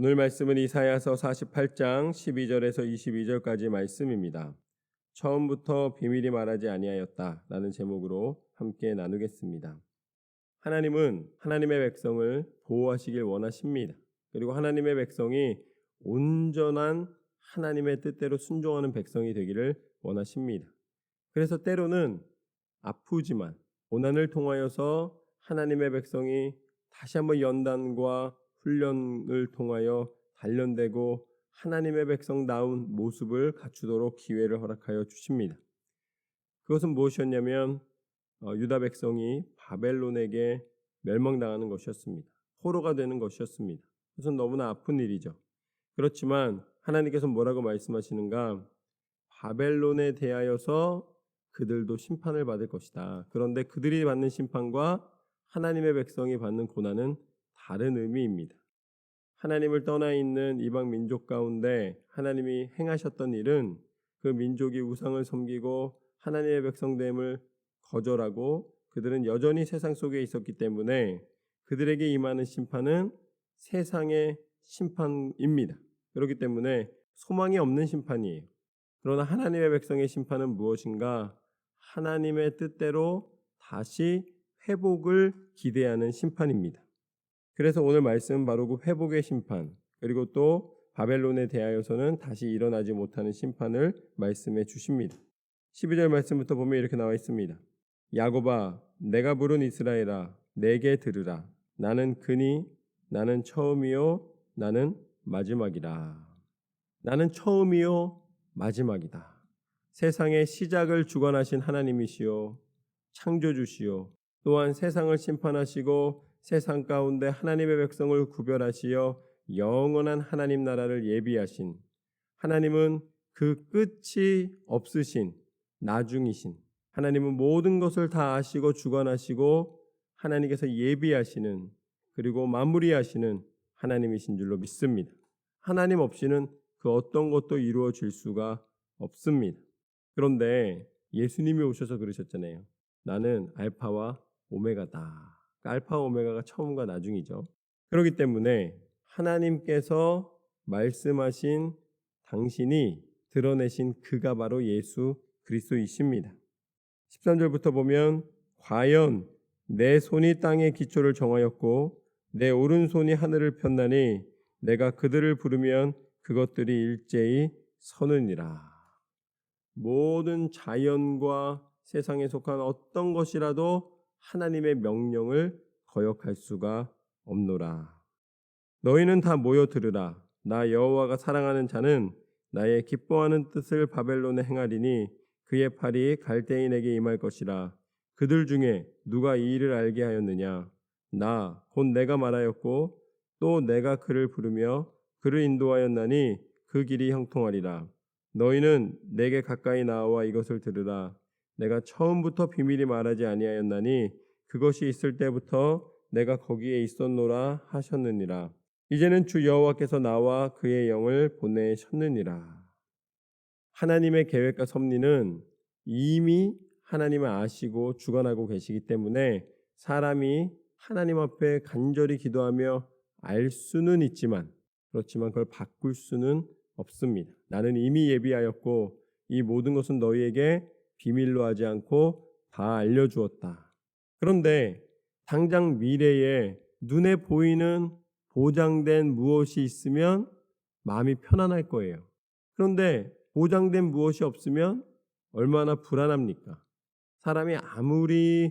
오늘 말씀은 이사야서 48장 12절에서 22절까지 말씀입니다. 처음부터 비밀이 말하지 아니하였다라는 제목으로 함께 나누겠습니다. 하나님은 하나님의 백성을 보호하시길 원하십니다. 그리고 하나님의 백성이 온전한 하나님의 뜻대로 순종하는 백성이 되기를 원하십니다. 그래서 때로는 아프지만 고난을 통하여서 하나님의 백성이 다시 한번 연단과 훈련을 통하여 단련되고 하나님의 백성다운 모습을 갖추도록 기회를 허락하여 주십니다. 그것은 무엇이었냐면 유다 백성이 바벨론에게 멸망당하는 것이었습니다. 포로가 되는 것이었습니다. 그것은 너무나 아픈 일이죠. 그렇지만 하나님께서 뭐라고 말씀하시는가? 바벨론에 대하여서 그들도 심판을 받을 것이다. 그런데 그들이 받는 심판과 하나님의 백성이 받는 고난은 다른 의미입니다. 하나님을 떠나 있는 이방 민족 가운데 하나님이 행하셨던 일은 그 민족이 우상을 섬기고 하나님의 백성됨을 거절하고 그들은 여전히 세상 속에 있었기 때문에 그들에게 임하는 심판은 세상의 심판입니다. 그렇기 때문에 소망이 없는 심판이에요. 그러나 하나님의 백성의 심판은 무엇인가? 하나님의 뜻대로 다시 회복을 기대하는 심판입니다. 그래서 오늘 말씀은 바로 그 회복의 심판, 그리고 또 바벨론에 대하여서는 다시 일어나지 못하는 심판을 말씀해 주십니다. 12절 말씀부터 보면 이렇게 나와 있습니다. 야곱아, 내가 부른 이스라엘아, 내게 들으라. 나는 그니, 나는 처음이요, 나는 마지막이라. 나는 처음이요, 마지막이다. 세상의 시작을 주관하신 하나님이시요, 창조주시요, 또한 세상을 심판하시고 세상 가운데 하나님의 백성을 구별하시어 영원한 하나님 나라를 예비하신 하나님은 그 끝이 없으신 나중이신 하나님은 모든 것을 다 아시고 주관하시고 하나님께서 예비하시는 그리고 마무리하시는 하나님이신 줄로 믿습니다. 하나님 없이는 그 어떤 것도 이루어질 수가 없습니다. 그런데 예수님이 오셔서 그러셨잖아요. 나는 알파와 오메가다. 알파 오메가가 처음과 나중이죠. 그렇기 때문에 하나님께서 말씀하신 당신이 드러내신 그가 바로 예수 그리스도이십니다. 13절부터 보면 과연 내 손이 땅의 기초를 정하였고 내 오른손이 하늘을 폈나니 내가 그들을 부르면 그것들이 일제히 서느니라. 모든 자연과 세상에 속한 어떤 것이라도 하나님의 명령을 거역할 수가 없노라. 너희는 다 모여 들으라. 나 여호와가 사랑하는 자는 나의 기뻐하는 뜻을 바벨론에 행하리니 그의 팔이 갈대인에게 임할 것이라. 그들 중에 누가 이 일을 알게 하였느냐? 나 곧 내가 말하였고 또 내가 그를 부르며 그를 인도하였나니 그 길이 형통하리라. 너희는 내게 가까이 나와 이것을 들으라. 내가 처음부터 비밀이 말하지 아니하였나니 그것이 있을 때부터 내가 거기에 있었노라 하셨느니라. 이제는 주 여호와께서 나와 그의 영을 보내셨느니라. 하나님의 계획과 섭리는 이미 하나님을 아시고 주관하고 계시기 때문에 사람이 하나님 앞에 간절히 기도하며 알 수는 있지만 그렇지만 그걸 바꿀 수는 없습니다. 나는 이미 예비하였고 이 모든 것은 너희에게 비밀로 하지 않고 다 알려주었다. 그런데 당장 미래에 눈에 보이는 보장된 무엇이 있으면 마음이 편안할 거예요. 그런데 보장된 무엇이 없으면 얼마나 불안합니까? 사람이 아무리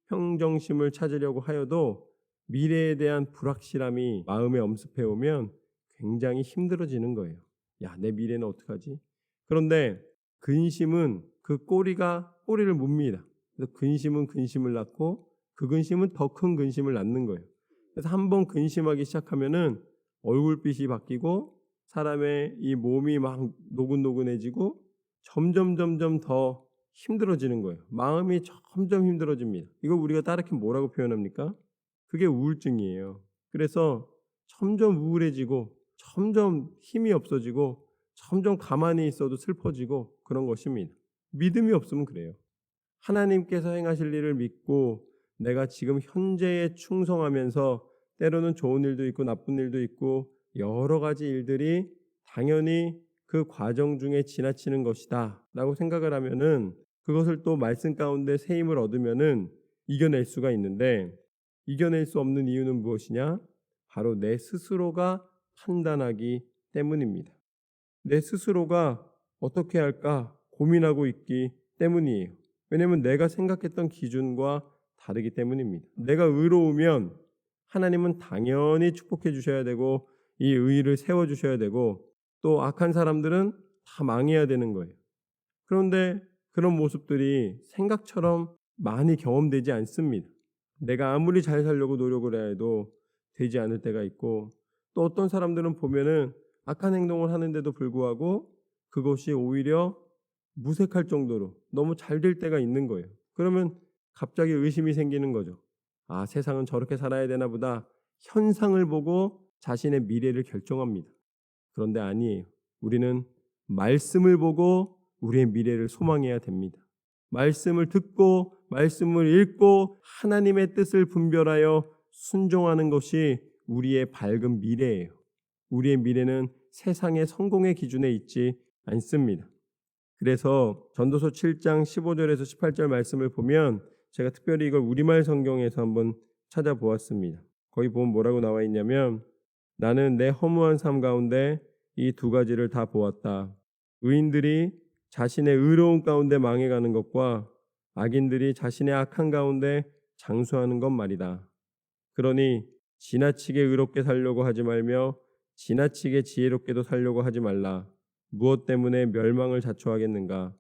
평정심을 찾으려고 하여도 미래에 대한 불확실함이 마음에 엄습해 오면 굉장히 힘들어지는 거예요. 야, 내 미래는 어떡하지? 그런데 근심은 그 꼬리를 뭅니다. 그래서 근심은 근심을 낳고 그 근심은 더 큰 근심을 낳는 거예요. 그래서 한번 근심하기 시작하면은 얼굴빛이 바뀌고 사람의 이 몸이 막 노근노근해지고 점점 더 힘들어지는 거예요. 마음이 점점 힘들어집니다. 이거 우리가 다르게 뭐라고 표현합니까? 그게 우울증이에요. 그래서 점점 우울해지고 점점 힘이 없어지고 점점 가만히 있어도 슬퍼지고 그런 것입니다. 믿음이 없으면 그래요. 하나님께서 행하실 일을 믿고 내가 지금 현재에 충성하면서 때로는 좋은 일도 있고 나쁜 일도 있고 여러 가지 일들이 당연히 그 과정 중에 지나치는 것이다 라고 생각을 하면은 그것을 또 말씀 가운데 새 힘을 얻으면은 이겨낼 수가 있는데, 이겨낼 수 없는 이유는 무엇이냐? 바로 내 스스로가 판단하기 때문입니다. 내 스스로가 어떻게 할까 고민하고 있기 때문이에요. 왜냐하면 내가 생각했던 기준과 다르기 때문입니다. 내가 의로우면 하나님은 당연히 축복해 주셔야 되고 이 의를 세워 주셔야 되고, 또 악한 사람들은 다 망해야 되는 거예요. 그런데 그런 모습들이 생각처럼 많이 경험되지 않습니다. 내가 아무리 잘 살려고 노력을 해도 되지 않을 때가 있고, 또 어떤 사람들은 보면은 악한 행동을 하는데도 불구하고 그것이 오히려 무색할 정도로 너무 잘 될 때가 있는 거예요. 그러면 갑자기 의심이 생기는 거죠. 아, 세상은 저렇게 살아야 되나 보다. 현상을 보고 자신의 미래를 결정합니다. 그런데 아니에요. 우리는 말씀을 보고 우리의 미래를 소망해야 됩니다. 말씀을 듣고 말씀을 읽고 하나님의 뜻을 분별하여 순종하는 것이 우리의 밝은 미래예요. 우리의 미래는 세상의 성공의 기준에 있지 않습니다. 그래서 전도서 7장 15절에서 18절 말씀을 보면 제가 특별히 이걸 우리말 성경에서 한번 찾아보았습니다. 거기 보면 뭐라고 나와 있냐면, 나는 내 허무한 삶 가운데 이 두 가지를 다 보았다. 의인들이 자신의 의로운 가운데 망해가는 것과 악인들이 자신의 악한 가운데 장수하는 것 말이다. 그러니 지나치게 의롭게 살려고 하지 말며 지나치게 지혜롭게도 살려고 하지 말라. 무엇 때문에 멸망을 자초하겠는가?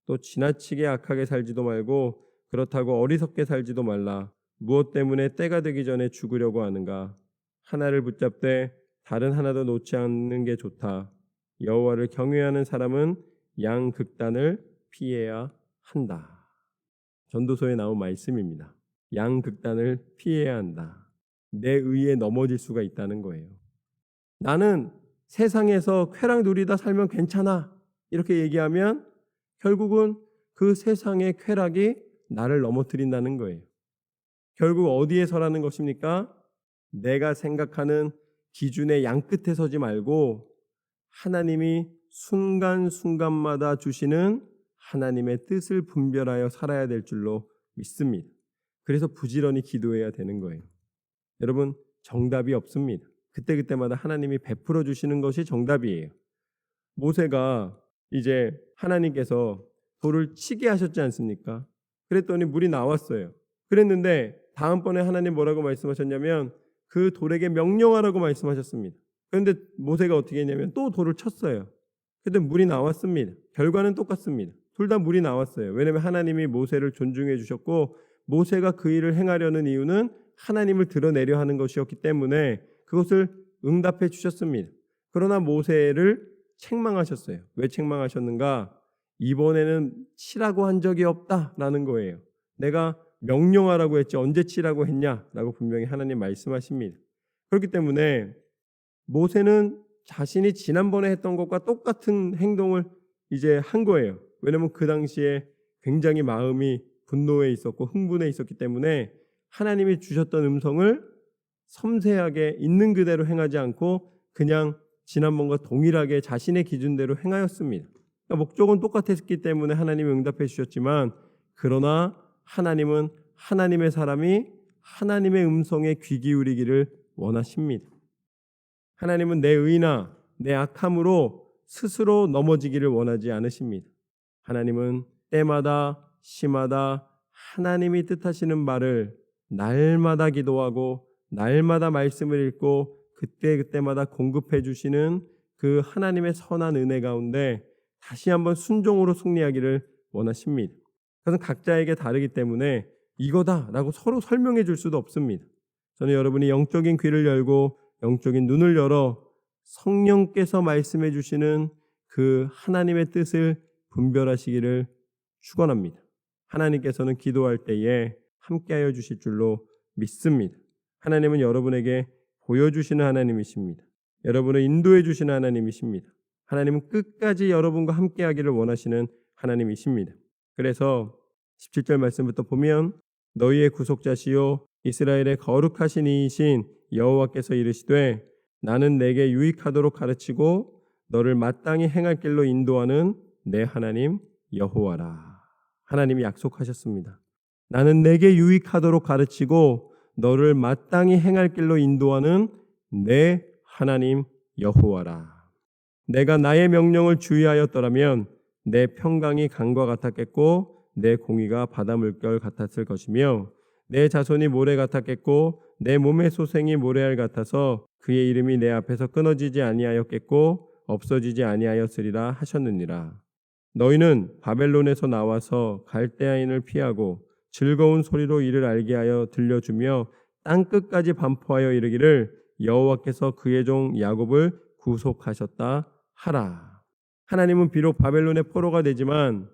또 지나치게 악하게 살지도 말고 그렇다고 어리석게 살지도 말라. 무엇 때문에 때가 되기 전에 죽으려고 하는가? 하나를 붙잡되 다른 하나도 놓지 않는 게 좋다. 여호와를 경외하는 사람은 양극단을 피해야 한다. 전도서에 나온 말씀입니다. 양극단을 피해야 한다. 내 의에 넘어질 수가 있다는 거예요. 나는 세상에서 쾌락 누리다 살면 괜찮아 이렇게 얘기하면 결국은 그 세상의 쾌락이 나를 넘어뜨린다는 거예요. 결국 어디에 서라는 것입니까? 내가 생각하는 기준의 양끝에 서지 말고 하나님이 순간순간마다 주시는 하나님의 뜻을 분별하여 살아야 될 줄로 믿습니다. 그래서 부지런히 기도해야 되는 거예요. 여러분, 정답이 없습니다. 그때그때마다 하나님이 베풀어 주시는 것이 정답이에요. 모세가 이제 하나님께서 돌을 치게 하셨지 않습니까? 그랬더니 물이 나왔어요. 그랬는데 다음번에 하나님 뭐라고 말씀하셨냐면 그 돌에게 명령하라고 말씀하셨습니다. 그런데 모세가 어떻게 했냐면 또 돌을 쳤어요. 그런데 물이 나왔습니다. 결과는 똑같습니다. 둘 다 물이 나왔어요. 왜냐하면 하나님이 모세를 존중해 주셨고 모세가 그 일을 행하려는 이유는 하나님을 드러내려 하는 것이었기 때문에 그것을 응답해 주셨습니다. 그러나 모세를 책망하셨어요. 왜 책망하셨는가? 이번에는 치라고 한 적이 없다라는 거예요. 내가 명령하라고 했지 언제 치라고 했냐라고 분명히 하나님 말씀하십니다. 그렇기 때문에 모세는 자신이 지난번에 했던 것과 똑같은 행동을 이제 한 거예요. 왜냐하면 그 당시에 굉장히 마음이 분노에 있었고 흥분에 있었기 때문에 하나님이 주셨던 음성을 섬세하게 있는 그대로 행하지 않고 그냥 지난번과 동일하게 자신의 기준대로 행하였습니다. 그러니까 목적은 똑같았기 때문에 하나님이 응답해 주셨지만, 그러나 하나님은 하나님의 사람이 하나님의 음성에 귀 기울이기를 원하십니다. 하나님은 내 의나 내 악함으로 스스로 넘어지기를 원하지 않으십니다. 하나님은 때마다 시마다 하나님이 뜻하시는 말을 날마다 기도하고 날마다 말씀을 읽고 그때그때마다 공급해 주시는 그 하나님의 선한 은혜 가운데 다시 한번 순종으로 승리하기를 원하십니다. 그것은 각자에게 다르기 때문에 이거다라고 서로 설명해 줄 수도 없습니다. 저는 여러분이 영적인 귀를 열고 영적인 눈을 열어 성령께서 말씀해 주시는 그 하나님의 뜻을 분별하시기를 축원합니다. 하나님께서는 기도할 때에 함께하여 주실 줄로 믿습니다. 하나님은 여러분에게 보여주시는 하나님이십니다. 여러분을 인도해 주시는 하나님이십니다. 하나님은 끝까지 여러분과 함께하기를 원하시는 하나님이십니다. 그래서 17절 말씀부터 보면 너희의 구속자시요 이스라엘의 거룩하신 이이신 여호와께서 이르시되 나는 내게 유익하도록 가르치고 너를 마땅히 행할 길로 인도하는 내 하나님 여호와라. 하나님이 약속하셨습니다. 나는 내게 유익하도록 가르치고 너를 마땅히 행할 길로 인도하는 내 하나님 여호와라. 내가 나의 명령을 주의하였더라면 내 평강이 강과 같았겠고 내 공의가 바다 물결 같았을 것이며 내 자손이 모래 같았겠고 내 몸의 소생이 모래알 같아서 그의 이름이 내 앞에서 끊어지지 아니하였겠고 없어지지 아니하였으리라 하셨느니라. 너희는 바벨론에서 나와서 갈대아인을 피하고 즐거운 소리로 이를 알게 하여 들려주며 땅끝까지 반포하여 이르기를 여호와께서 그의 종 야곱을 구속하셨다 하라. 하나님은 비록 바벨론의 포로가 되지만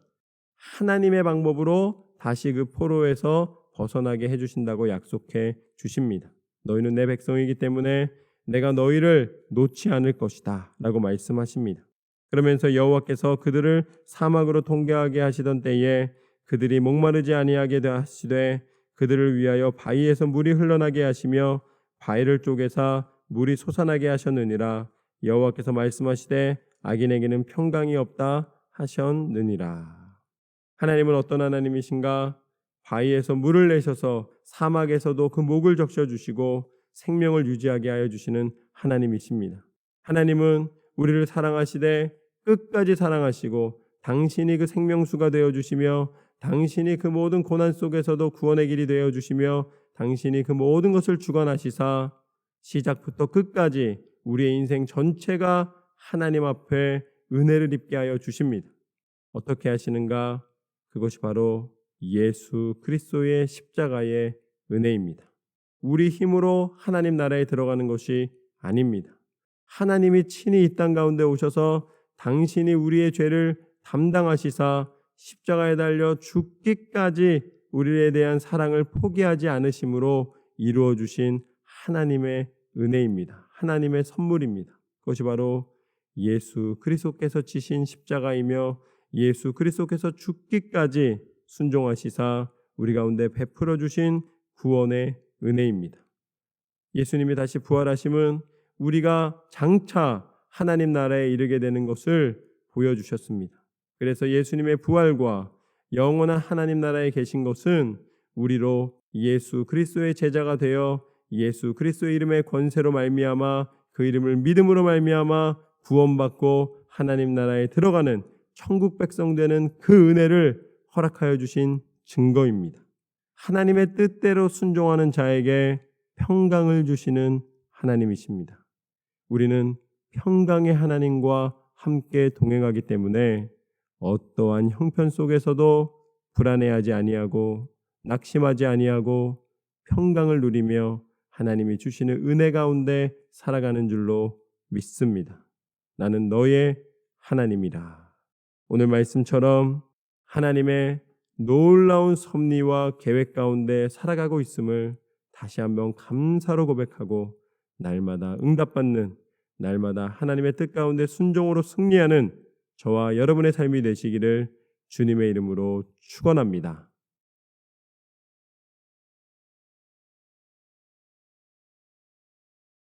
하나님의 방법으로 다시 그 포로에서 벗어나게 해주신다고 약속해 주십니다. 너희는 내 백성이기 때문에 내가 너희를 놓지 않을 것이다 라고 말씀하십니다. 그러면서 여호와께서 그들을 사막으로 통과하게 하시던 때에 그들이 목마르지 아니하게 하시되 그들을 위하여 바위에서 물이 흘러나게 하시며 바위를 쪼개사 물이 솟아나게 하셨느니라. 여호와께서 말씀하시되 악인에게는 평강이 없다 하셨느니라. 하나님은 어떤 하나님이신가? 바위에서 물을 내셔서 사막에서도 그 목을 적셔주시고 생명을 유지하게 하여 주시는 하나님이십니다. 하나님은 우리를 사랑하시되 끝까지 사랑하시고 당신이 그 생명수가 되어주시며 당신이 그 모든 고난 속에서도 구원의 길이 되어주시며 당신이 그 모든 것을 주관하시사 시작부터 끝까지 우리의 인생 전체가 하나님 앞에 은혜를 입게 하여 주십니다. 어떻게 하시는가? 그것이 바로 예수 그리스도의 십자가의 은혜입니다. 우리 힘으로 하나님 나라에 들어가는 것이 아닙니다. 하나님이 친히 이 땅 가운데 오셔서 당신이 우리의 죄를 담당하시사 십자가에 달려 죽기까지 우리에 대한 사랑을 포기하지 않으심으로 이루어 주신 하나님의 은혜입니다. 하나님의 선물입니다. 그것이 바로 예수 그리스도께서 지신 십자가이며 예수 그리스도께서 죽기까지 순종하시사 우리 가운데 베풀어 주신 구원의 은혜입니다. 예수님이 다시 부활하심은 우리가 장차 하나님 나라에 이르게 되는 것을 보여주셨습니다. 그래서 예수님의 부활과 영원한 하나님 나라에 계신 것은 우리로 예수 그리스도의 제자가 되어 예수 그리스도의 이름의 권세로 말미암아 그 이름을 믿음으로 말미암아 구원받고 하나님 나라에 들어가는 천국 백성 되는 그 은혜를 허락하여 주신 증거입니다. 하나님의 뜻대로 순종하는 자에게 평강을 주시는 하나님이십니다. 우리는 평강의 하나님과 함께 동행하기 때문에 어떠한 형편 속에서도 불안해하지 아니하고 낙심하지 아니하고 평강을 누리며 하나님이 주시는 은혜 가운데 살아가는 줄로 믿습니다. 나는 너의 하나님이라. 오늘 말씀처럼 하나님의 놀라운 섭리와 계획 가운데 살아가고 있음을 다시 한번 감사로 고백하고 날마다 응답받는, 날마다 하나님의 뜻 가운데 순종으로 승리하는 저와 여러분의 삶이 되시기를 주님의 이름으로 축원합니다.